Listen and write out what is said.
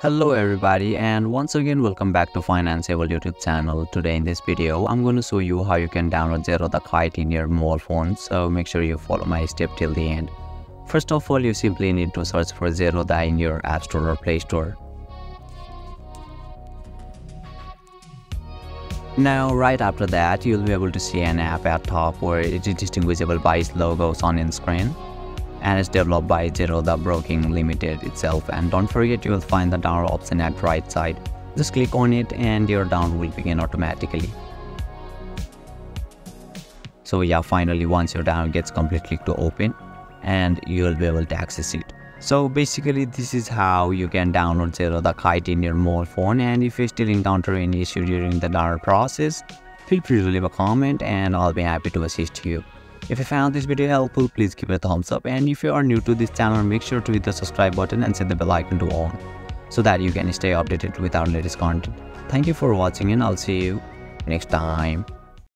Hello everybody, and once again welcome back to Financeable YouTube channel. Today in this video I'm going to show you how you can download Zerodha Kite in your mobile phone, so make sure you follow my step till the end. First of all, you simply need to search for Zerodha in your App Store or Play Store. Now right after that you'll be able to see an app at top where it is distinguishable by its logos on in screen. And it's developed by Zerodha Broking Limited itself, and don't forget you will find the download option at right side. Just click on it and your download will begin automatically. So yeah, finally once your download gets complete, click to open and you will be able to access it. So basically this is how you can download Zerodha Kite in your mobile phone, and if you still encounter any issue during the download process, feel free to leave a comment and I'll be happy to assist you. If you found this video helpful, please give it a thumbs up, and if you are new to this channel, make sure to hit the subscribe button and set the bell icon to on so that you can stay updated with our latest content. Thank you for watching and I'll see you next time.